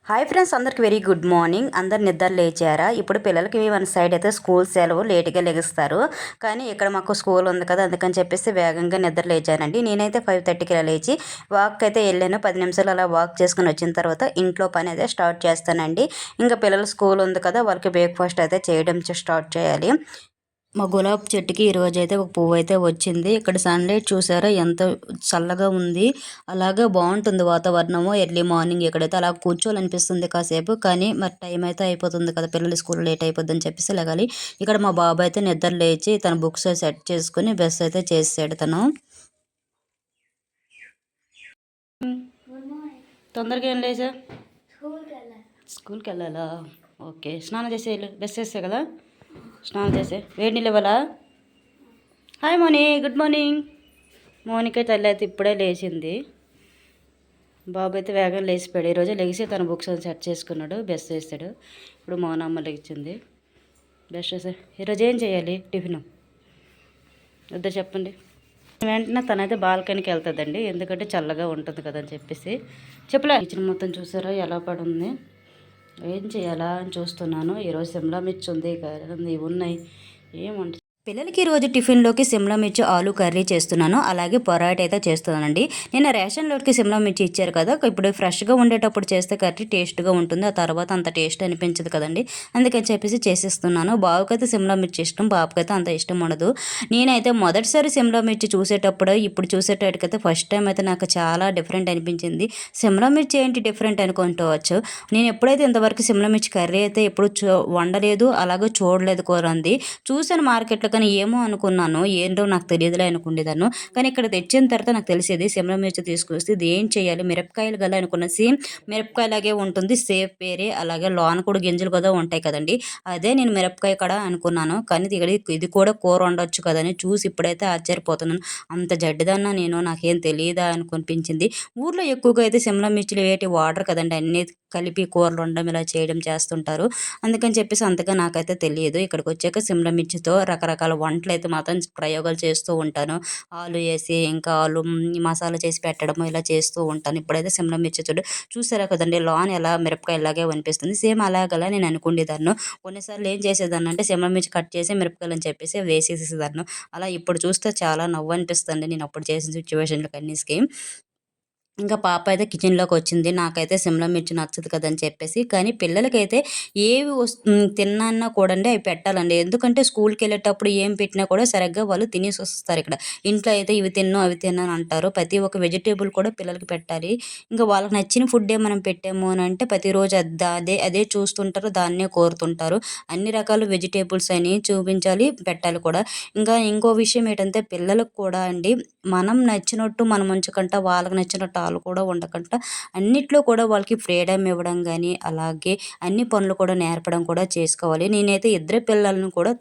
Hi friends, అందరికి very good morning. అందరు నిద్ర లేచారా? ఇప్పుడు పిల్లలకి మన సైడ్ అయితే స్కూల్ సెలవు, లేట్గా లెగుస్తారు. కానీ ఇక్కడ మాకు స్కూల్ ఉంది కదా, అందుకని చెప్పేసి వేగంగా నిద్ర లేచానండి. నేనైతే 5:30కి లేచి వాక్ అయితే వెళ్ళాను. 10 నిమిషాలు అలా వాక్ చేసుకుని వచ్చిన తర్వాత ఇంట్లో పని అయితే స్టార్ట్ చేస్తానండి. ఇంకా పిల్లలు స్కూల్ ఉంది కదా, వాళ్ళకి బ్రేక్ఫాస్ట్ అయితే చేయడం స్టార్ట్ చేయాలి. మా గులాబీ చెట్టుకి ఈరోజు అయితే ఒక పువ్వు అయితే వచ్చింది. ఇక్కడ సన్లైట్ చూసారా ఎంత చల్లగా ఉంది. అలాగే బాగుంటుంది వాతావరణము. ఎర్లీ మార్నింగ్ ఇక్కడైతే అలా కూర్చోవాలనిపిస్తుంది కాసేపు. కానీ మరి టైం అయితే అయిపోతుంది కదా, పిల్లలు స్కూల్ లేట్ అయిపోద్దని చెప్పేసి లెగాలి. ఇక్కడ మా బాబు అయితే నిద్ర లేచి తన బుక్స్ సెట్ చేసుకుని బెస్ అయితే చేసాడు తను. తొందరగా ఏం లేచా? స్కూల్కి వెళ్ళాలా? ఓకే, స్నానం చేసే బెస్ చేసా కదా, స్నానం చేసే వేడి నీళ్ళు ఇవ్వాలా? హాయ్ మోని, గుడ్ మార్నింగ్. మోనిక తల్లి అయితే ఇప్పుడే లేచింది. బాబు అయితే వేగం లేచిపోయాడు. ఈరోజు లెగిసి తన బుక్స్ సెట్ చేసుకున్నాడు, బెస్ట్ చేస్తాడు. ఇప్పుడు మోనమ్మ లెగిచింది. బెస్ట్ చేసే. ఈరోజు ఏం చేయాలి టిఫిన్ వద్ద చెప్పండి. వెంటనే తనైతే బాల్కనీకి వెళ్తుందండి, ఎందుకంటే చల్లగా ఉంటుంది కదా అని చెప్పేసి. చెప్పలే. కిచెన్ మొత్తం చూసారా ఎలా పడుంది. ఏం చేయాలా అని చూస్తున్నాను. ఈరోజు సిమ్లా మిర్చి ఉంది, ఇవి ఉన్నాయి. ఏమంట పిల్లలకి ఈరోజు టిఫిన్లోకి సిమ్లా మిర్చి ఆలు కర్రీ చేస్తున్నాను. అలాగే పొరాట అయితే చేస్తున్నానండి. నేను రేషన్లోకి సిమ్లా మిర్చి ఇచ్చారు కదా, ఇప్పుడు ఫ్రెష్గా ఉండేటప్పుడు చేస్తే కర్రీ టేస్ట్గా ఉంటుంది. ఆ తర్వాత అంత టేస్ట్ అనిపించదు కదండి, అందుకని చెప్పేసి చేసేస్తున్నాను. బాబుకైతే సిమ్లా మిర్చి ఇష్టం, బాబుకైతే అంత ఇష్టం ఉండదు. నేనైతే మొదటిసారి సిమ్లా మిర్చి చూసేటప్పుడు ఇప్పుడు చూసేటప్పటికైతే ఫస్ట్ టైం అయితే నాకు చాలా డిఫరెంట్ అనిపించింది. సిమ్లా మిర్చి ఏంటి డిఫరెంట్ అనుకుంటవచ్చు. నేను ఎప్పుడైతే ఇంతవరకు సిమ్లా మిర్చి కర్రీ అయితే ఎప్పుడు వండలేదు, అలాగే చూడలేదు. కూర ఉంది చూసాను మార్కెట్లో, కానీ ఏమో అనుకున్నాను, ఏంటో నాకు తెలియదులే అనుకునేదాన్ని. కానీ ఇక్కడ తెచ్చిన తర్వాత నాకు తెలిసేది సిమ్లా మిర్చి తీసుకొస్తే ఇది ఏం చేయాలి, మిరపకాయలు గల అనుకున్న. సేమ్ మిరపకాయలాగే ఉంటుంది, సేఫ్ వేరే. అలాగే లోన కూడా గింజలు కదా ఉంటాయి కదండి, అదే నేను మిరపకాయ కూడా అనుకున్నాను. కానీ ఇది కూడా కూర ఉండొచ్చు కదని చూసి ఇప్పుడైతే ఆశ్చర్యపోతున్నాను. అంత జడ్డిదన్నా నేను, నాకేం తెలియదా అనుకనిపించింది. ఊర్లో ఎక్కువగా అయితే సిమ్లా మిర్చిలు వేటి వాటర్ కదండి, అన్నీ కలిపి కూరలు ఉండడం ఇలా చేయడం చేస్తుంటారు. అందుకని చెప్పేసి అంతగా నాకైతే తెలియదు. ఇక్కడికి వచ్చాక సిమ్లా మిర్చితో రకరకాల వంటలు అయితే మాత్రం ప్రయోగాలు చేస్తూ ఉంటాను. ఆలు వేసి ఇంకా ఆలు మసాలా చేసి పెట్టడము ఇలా చేస్తూ ఉంటాను. ఇప్పుడైతే సిమ్లా మిర్చి చూసారా కదండి, లాన్ ఎలా మిరపకాయ ఇలాగే అనిపిస్తుంది. సేమ్ అలాగలా నేను అనుకునేదాన్ని. కొన్నిసార్లు ఏం చేసేదాన్ని అంటే సిమ్లా మిర్చి కట్ చేసి మిరపకాయలు అని చెప్పేసి వేసేసేదాన్ని. అలా ఇప్పుడు చూస్తే చాలా నవ్వు అనిపిస్తుంది నేను అప్పుడు చేసిన సిచ్యువేషన్లకు అన్నిటికీ. ఇంకా పాప అయితే కిచెన్లోకి వచ్చింది. నాకైతే సిమ్లా మిర్చి నచ్చదు కదని చెప్పేసి. కానీ పిల్లలకైతే ఏవి తిన్నా కూడా అండి అవి పెట్టాలండి. ఎందుకంటే స్కూల్కి వెళ్ళేటప్పుడు ఏం పెట్టినా కూడా సరిగ్గా వాళ్ళు తినేసి వస్తారు. ఇక్కడ ఇంట్లో అయితే ఇవి తిన్ను అవి తిన్నాను అంటారు. ప్రతి ఒక్క వెజిటేబుల్ కూడా పిల్లలకి పెట్టాలి. ఇంకా వాళ్ళకి నచ్చిన ఫుడ్డే మనం పెట్టాము అని అంటే ప్రతిరోజు అదే అదే చూస్తుంటారు, దాన్నే కోరుతుంటారు. అన్ని రకాల వెజిటేబుల్స్ అని చూపించాలి, పెట్టాలి కూడా. ఇంకా ఇంకో విషయం ఏంటంటే పిల్లలకు కూడా అండి, మనం నచ్చినట్టు మనం ఉంచకుండా వాళ్ళకి నచ్చినట్టు వాళ్ళు కూడా ఉండకుండా అన్నిట్లో కూడా వాళ్ళకి ఫ్రీడమ్ ఇవ్వడం కానీ, అలాగే అన్ని పనులు కూడా నేర్పడం కూడా చేసుకోవాలి. నేనైతే ఇద్దరు పిల్లలను కూడా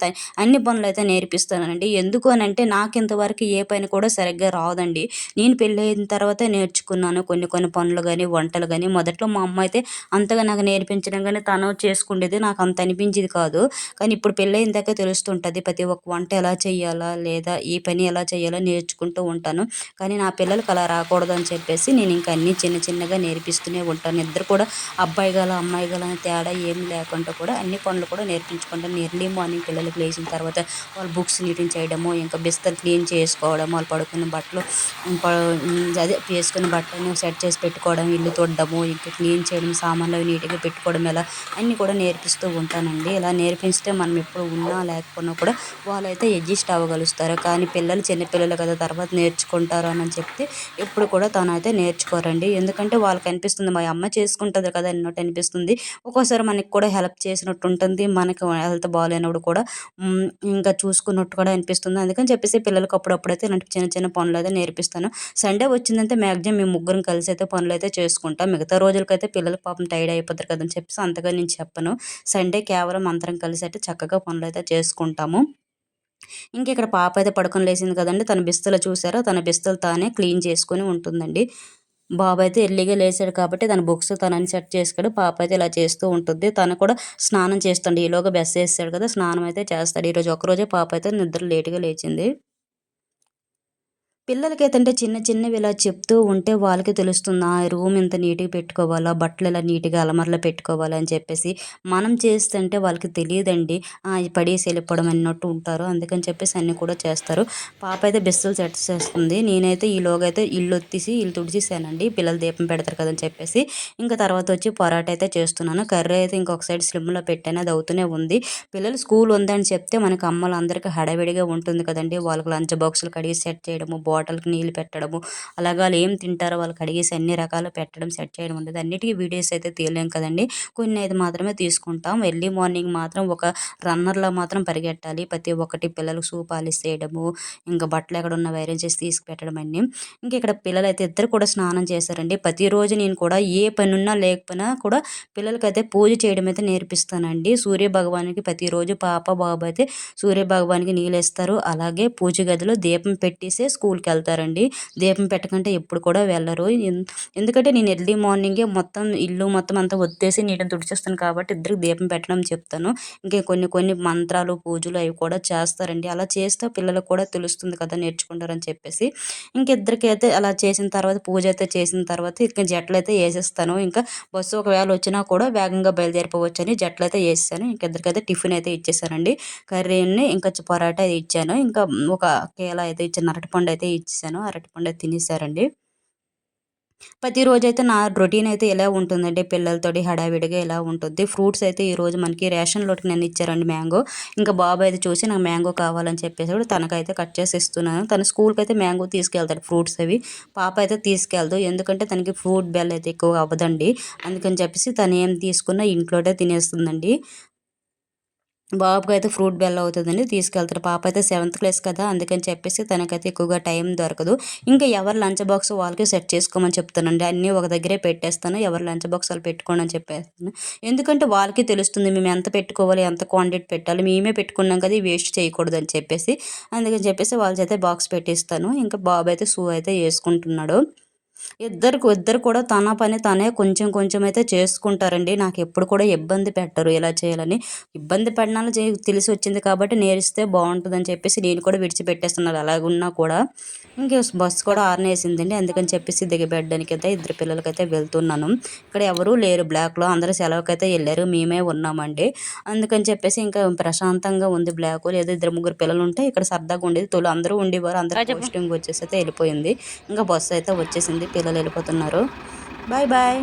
అన్ని పనులు అయితే నేర్పిస్తానండి. ఎందుకు అని అంటే నాకు ఇంతవరకు ఏ పని కూడా సరిగ్గా రాదండి. నేను పెళ్ళైన తర్వాత నేర్చుకున్నాను కొన్ని కొన్ని పనులు కానీ, వంటలు కానీ. మొదట్లో మా అమ్మ అయితే అంతగా నాకు నేర్పించడం కానీ తను చేసుకుండేది, నాకు అంత అనిపించేది కాదు. కానీ ఇప్పుడు పెళ్ళైన దాకా తెలుస్తుంటుంది ప్రతి ఒక్క వంట ఎలా చేయాలా, లేదా ఈ పని ఎలా చేయాలో నేర్చుకుంటూ ఉంటాను. కానీ నా పిల్లలకి అలా రాకూడదని చెప్పేసి నేను ఇంకా అన్నీ చిన్న చిన్నగా నేర్పిస్తూనే ఉంటాను. ఇద్దరు కూడా అబ్బాయి గల అమ్మాయి గల అనే తేడా ఏమి లేకుండా కూడా అన్ని పనులు కూడా నేర్పించుకుంటాను. ఎర్లీ మార్నింగ్ పిల్లలకి లేచిన తర్వాత వాళ్ళ బుక్స్ నీటింగ్ చేయడము, ఇంకా బిస్తర్ క్లీన్ చేసుకోవడం, వాళ్ళు పడుకున్న బట్టలు అదే వేసుకున్న బట్టలను సెట్ చేసి పెట్టుకోవడం, ఇల్లు తొడడము, ఇంకా క్లీన్ చేయడం, సామాన్లు అవి నీట్గా పెట్టుకోవడం, ఇలా అన్నీ కూడా నేర్పిస్తూ ఉంటానండి. ఇలా నేర్పిస్తే మనం ఎప్పుడు ఉన్నా లేకపోయినా కూడా వాళ్ళైతే అడ్జస్ట్ అవ్వగలుగుతారు. కానీ పిల్లలు చిన్నపిల్లలు కదా, తర్వాత నేర్చుకుంటారు అని చెప్తే ఎప్పుడు కూడా తనైతే నేర్చుకోరండి. ఎందుకంటే వాళ్ళకి అనిపిస్తుంది మా అమ్మ చేసుకుంటుంది కదా అన్నట్టు అనిపిస్తుంది. ఒక్కోసారి మనకి కూడా హెల్ప్ చేసినట్టు ఉంటుంది, మనకి హెల్త్ బాగాలేనప్పుడు కూడా ఇంకా చూసుకున్నట్టు కూడా అనిపిస్తుంది. అందుకని చెప్పేసి పిల్లలకి అప్పుడప్పుడైతే ఇలాంటి చిన్న చిన్న పనులు అయితే నేర్పిస్తాను. సండే వచ్చిందంటే మ్యాక్సిమం మేము ముగ్గురం కలిసి అయితే పనులు అయితే చేసుకుంటాం. మిగతా రోజులకైతే పిల్లలకి పాపం టైర్డ్ అయిపోతారు కదని చెప్పేసి అంతగా నేను చెప్పను. సండే కేవలం అందరం కలిసి అయితే చక్కగా పనులు అయితే చేసుకుంటాము. ఇంక ఇక్కడ పాప అయితే పడుకొని లేసింది కదండి, తన బిస్తలు చూసారా, తన బిస్తలు తానే క్లీన్ చేసుకొని ఉంటుందండి. బాబు అయితే ఎర్లీగా లేచాడు కాబట్టి తన బుక్స్ తనని సెట్ చేసుకోడు. పాప అయితే ఇలా చేస్తూ ఉంటుంది. తను కూడా స్నానం చేస్తాడు. ఈలోగా బెస్ చేస్తాడు కదా, స్నానం అయితే చేస్తాడు. ఈరోజు ఒకరోజే పాప అయితే నిద్ర లేటుగా లేచింది. పిల్లలకైతే చిన్న చిన్నవి ఇలా చెప్తూ ఉంటే వాళ్ళకి తెలుస్తుంది. రూమ్ ఇంత నీట్‌గా పెట్టుకోవాలా, బట్టలు ఇలా నీట్‌గా అలమారలో పెట్టుకోవాలి అని చెప్పేసి. మనం చేస్తుంటే వాళ్ళకి తెలీదండి. ఇది పడేసి వెళ్ళిపోవడం అన్నట్టు ఉంటారు. అందుకని చెప్పేసి అన్నీ కూడా చేస్తారు. పాప అయితే బిస్సలు సెట్ చేస్తుంది. నేనైతే ఈలోగా అయితే ఇల్లు తుడిచేసానండి. పిల్లలు దీపం పెడతారు కదని చెప్పేసి. ఇంకా తర్వాత వచ్చి పరాటా అయితే చేస్తున్నాను. కర్రీ అయితే ఇంకొక సైడ్ స్లిమ్‌లో పెట్టాను. అది అవుతూనే ఉంది. పిల్లలు స్కూల్ ఉందని చెప్తే మనకు అమ్మలందరికీ హడావిడిగా ఉంటుంది కదండీ. వాళ్ళకి లంచ్ బాక్సులు కడిగి సెట్ చేయడము, బాటిల్‌కి నీళ్ళు పెట్టడము, అలాగా వాళ్ళు ఏం తింటారో వాళ్ళకి కడిగేసి అన్ని రకాలు పెట్టడం, సెట్ చేయడం ఉండదు. అన్నిటికీ వీడియోస్ అయితే తీయలేం కదండీ. కొన్ని అయితే మాత్రమే తీసుకుంటాం. ఎర్లీ మార్నింగ్ మాత్రం ఒక రన్నర్‌లా మాత్రం పరిగెట్టాలి. ప్రతి ఒక్కటి పిల్లలకు షూ పాలిష్ చేయడము, ఇంకా బట్టలు ఎక్కడున్నా ఐరన్ చేసి తీసుకుపెట్టడం అన్నీ. ఇంక ఇక్కడ పిల్లలైతే ఇద్దరు కూడా స్నానం చేశారండి. ప్రతిరోజు నేను కూడా ఏ పనున్నా లేకపోయినా కూడా పిల్లలకైతే పూజ చేయడం అయితే నేర్పిస్తానండి. సూర్య భగవానునికి ప్రతిరోజు పాప, బాబు అయితే సూర్య భగవానికి నీళ్ళేస్తారు. అలాగే పూజ గదిలో దీపం పెట్టేసే స్కూల్‌కెళ్తారండి. దీపం పెట్టకుంటే ఎప్పుడు కూడా వెళ్ళరు. ఎందుకంటే నేను ఎర్లీ మార్నింగే మొత్తం ఇల్లు మొత్తం అంతా ఒత్తేసి నీట్‌గా తుడిచేస్తాను కాబట్టి ఇద్దరికి దీపం పెట్టడం చెప్తాను. ఇంకా కొన్ని కొన్ని మంత్రాలు, పూజలు అవి కూడా చేస్తారండి. అలా చేస్తే పిల్లలకు కూడా తెలుస్తుంది కదా, నేర్చుకుంటారని చెప్పేసి. ఇంక ఇద్దరికైతే అలా చేసిన తర్వాత పూజ అయితే చేసిన తర్వాత ఇక జట్లయితే ఏసేస్తాను. ఇంకా బస్సు ఒకవేళ వచ్చినా కూడా వేగంగా బయలుదేరిపోవచ్చని జట్లయితే ఏసేసాను. ఇంక ఇద్దరికైతే టిఫిన్ అయితే ఇచ్చేసానండి. కర్రీని ఇంకా పరోటా ఇచ్చాను. ఇంకా ఒక కేలా అయితే ఇచ్చాను. అరటిపండు అయితే ఇచ్చేసాను. అరటిపండు అయితే తినేసారండి. ప్రతిరోజైతే నా రొటీన్ అయితే ఇలా ఉంటుందండి. పిల్లలతోటి హడావిడిగా ఇలా ఉంటుంది. ఫ్రూట్స్ అయితే ఈరోజు మనకి రేషన్‌లోకి నన్ను ఇచ్చారండి మ్యాంగో. ఇంకా బాబు అయితే చూసి నాకు మ్యాంగో కావాలని చెప్పేసాడు. తనకైతే కట్ చేసి ఇస్తున్నాను. తను స్కూల్‌కైతే మ్యాంగో తీసుకెళ్తాడు, ఫ్రూట్స్ అవి. పాప అయితే తీసుకెళ్ళదు. ఎందుకంటే తనకి ఫ్రూట్ బెల్ అయితే ఎక్కువ అవ్వదండి. అందుకని చెప్పేసి తను ఏం తీసుకున్నా ఇంట్లోనే తినేస్తుందండి. బాబుకైతే ఫ్రూట్ బెల్ అవుతుందండి, తీసుకెళ్తారు. పాప అయితే 7th క్లాస్ కదా, అందుకని చెప్పేసి తనకైతే ఎక్కువగా టైం దొరకదు. ఇంకా ఎవరి లంచ్ బాక్స్ వాళ్ళకి సెట్ చేసుకోమని చెప్తానండి. అన్నీ ఒక దగ్గరే పెట్టేస్తాను. ఎవరి లంచ్ బాక్స్ వాళ్ళు పెట్టుకోండి అని చెప్పేస్తాను. ఎందుకంటే వాళ్ళకి తెలుస్తుంది మేము ఎంత పెట్టుకోవాలి, ఎంత క్వాంటిటీ పెట్టాలి, మేమే పెట్టుకున్నాం కదా, వేస్ట్ చేయకూడదు అని చెప్పేసి. అందుకని చెప్పేసి వాళ్ళ చేత బాక్స్ పెట్టిస్తాను. ఇంకా బాబు అయితే షూ అయితే వేసుకుంటున్నాడు. ఇద్దరు కూడా తన పని తనే కొంచెం కొంచెం అయితే చేసుకుంటారండి. నాకెప్పుడు కూడా ఇబ్బంది పెట్టరు ఇలా చేయాలని. ఇబ్బంది పడినాలో తెలిసొచ్చింది కాబట్టి నేర్పిస్తే బావుంటదని చెప్పేసి నేను కూడా విడిచిపెట్టేస్తున్నాను అలాగున్నా కూడా. ఇంక బస్సు కూడా హారనేసిందండి. అందుకని చెప్పేసి దిగబెట్టడానికైతే ఇద్దరు పిల్లలకైతే వెళ్తున్నాను. ఇక్కడ ఎవరూ లేరు బ్లాక్‌లో. అందరూ సెలవుకైతే ఎళ్లారు. మేమే ఉన్నామండి. అందుకని చెప్పేసి ఇంకా ప్రశాంతంగా ఉంది బ్లాకు. లేదా ఇద్దరు ముగ్గురు పిల్లలుంటే ఇక్కడ సరదాగా ఉండేది. అందరూ ఉండేవారు. అందరూ పోస్టింగ్ వచ్చేసైతే వెళ్ళిపోయింది. ఇంకా బస్సు అయితే వచ్చేసింది. పిల్లలు వెళ్ళిపోతున్నారు. Bye bye.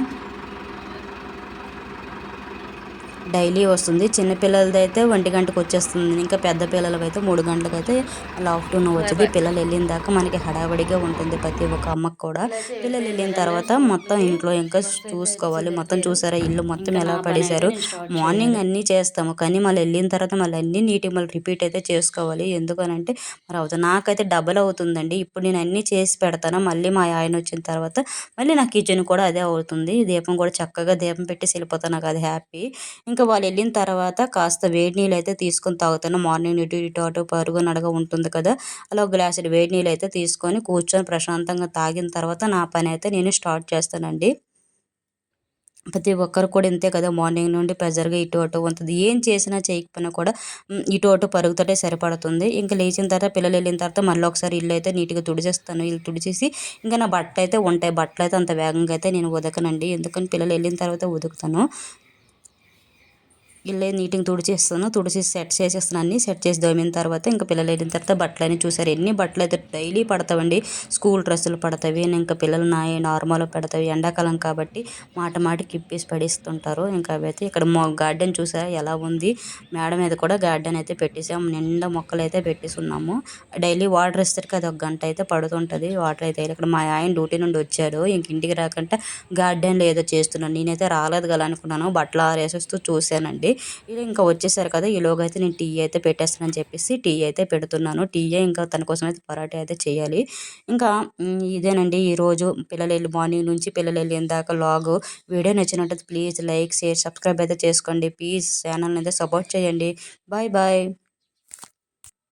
డైలీ వస్తుంది. చిన్న పిల్లలదైతే 1 గంటకు వచ్చేస్తుంది. ఇంకా పెద్ద పిల్లలవైతే 3 గంటలకైతే అలా ఆఫ్టర్నూన్ వచ్చేది. పిల్లలు వెళ్ళిన దాకా మనకి హడావిడిగా ఉంటుంది ప్రతి ఒక్క అమ్మకు కూడా. పిల్లలు వెళ్ళిన తర్వాత మొత్తం ఇంట్లో ఇంకా చూసుకోవాలి. మొత్తం చూసారా ఇల్లు మొత్తం ఎలా పడేశారు. మార్నింగ్ అన్నీ చేస్తాము కానీ మళ్ళీ వెళ్ళిన తర్వాత మళ్ళీ అన్నీ నీట్‌గా మళ్ళీ రిపీట్ అయితే చేసుకోవాలి. ఎందుకనంటే మరి అవుతుంది. నాకైతే డబల్ అవుతుందండి. ఇప్పుడు నేను అన్నీ చేసి పెడతాను. మళ్ళీ మా ఆయన వచ్చిన తర్వాత మళ్ళీ నా కిచెన్ కూడా అదే అవుతుంది. దీపం కూడా చక్కగా దీపం పెట్టేసి వెళ్ళిపోతాను. నాకు అది హ్యాపీ. ఇంకా వాళ్ళు వెళ్ళిన తర్వాత కాస్త వేడి నీళ్ళైతే తీసుకొని తాగుతాను. మార్నింగ్ ఇటు అటు పరుగు నడక ఉంటుంది కదా, అలా ఒక గ్లాసుడు వేడి నీళ్ళైతే తీసుకొని కూర్చొని ప్రశాంతంగా తాగిన తర్వాత నా పని అయితే నేను స్టార్ట్ చేస్తానండి. ప్రతి ఒక్కరు కూడా ఇంతే కదా, మార్నింగ్ నుండి ప్రెజర్‌గా ఇటు అటు ఉంటుంది. ఏం చేసినా చేయకపోయినా కూడా ఇటు అటు పరుగుతోటే సరిపడుతుంది. ఇంక లేచిన తర్వాత పిల్లలు వెళ్ళిన తర్వాత మళ్ళీ ఒకసారి ఇల్లు అయితే నీట్‌గా తుడిచేస్తాను. ఇల్లు తుడిచేసి ఇంకా నా బట్టలైతే ఉంటాయి. బట్టలైతే అంత వేగంగా అయితే నేను ఉతకనండి. ఎందుకని పిల్లలు వెళ్ళిన తర్వాత ఉతుకుతాను. ఇల్లే నీట్‌గా తుడిచేస్తాను. తుడిచేసి సెట్ చేసేస్తాను అన్నీ. సెట్ చేసి దోమిన తర్వాత ఇంక పిల్లలు వెళ్ళిన తర్వాత బట్టలన్నీ చూసారు. ఎన్ని బట్టలైతే డైలీ పడతావండి. స్కూల్ డ్రెస్సులు పడతవి. ఇంకా పిల్లలు నాయి నార్మల్‌గా పడతవి. ఎండాకాలం కాబట్టి మాట మాటికి ఇప్పేసి పడేస్తుంటారు. ఇంకా అవైతే ఇక్కడ గార్డెన్ చూసారా ఎలా ఉంది. మేడ మీద కూడా గార్డెన్ అయితే పెట్టేసాం. నిండా మొక్కలైతే పెట్టేసున్నాము. డైలీ వాటర్ ఇస్తారు కదా, ఒక గంట అయితే పడుతుంటది. వాటర్ అయితే ఇక్కడ మా ఆయన డ్యూటీ నుండి వచ్చారు. ఇంక ఇంటికి రాకంటే గార్డెన్‌లో ఏదో చేస్తున్నాను. నేనైతే రాలేదు కదా అనుకున్నాను. బట్టలు ఆరేసేస్తూ చూసానండి. ఇలా ఇంకా వచ్చేసారు కదా, ఈలోగా అయితే నేను టీ అయితే పెట్టేస్తానని చెప్పేసి టీ అయితే పెడుతున్నాను. టీయే ఇంకా తన కోసం అయితే పరాటా అయితే చేయాలి. ఇంకా ఇదేనండి ఈరోజు మార్నింగ్ నుంచి పిల్లలు వెళ్ళిన దాకా లాగు. వీడియో నచ్చినట్టయితే ప్లీజ్ లైక్, షేర్, సబ్స్క్రైబ్ అయితే చేసుకోండి. ప్లీజ్ ఛానల్ని అయితే సపోర్ట్ చేయండి. Bye bye.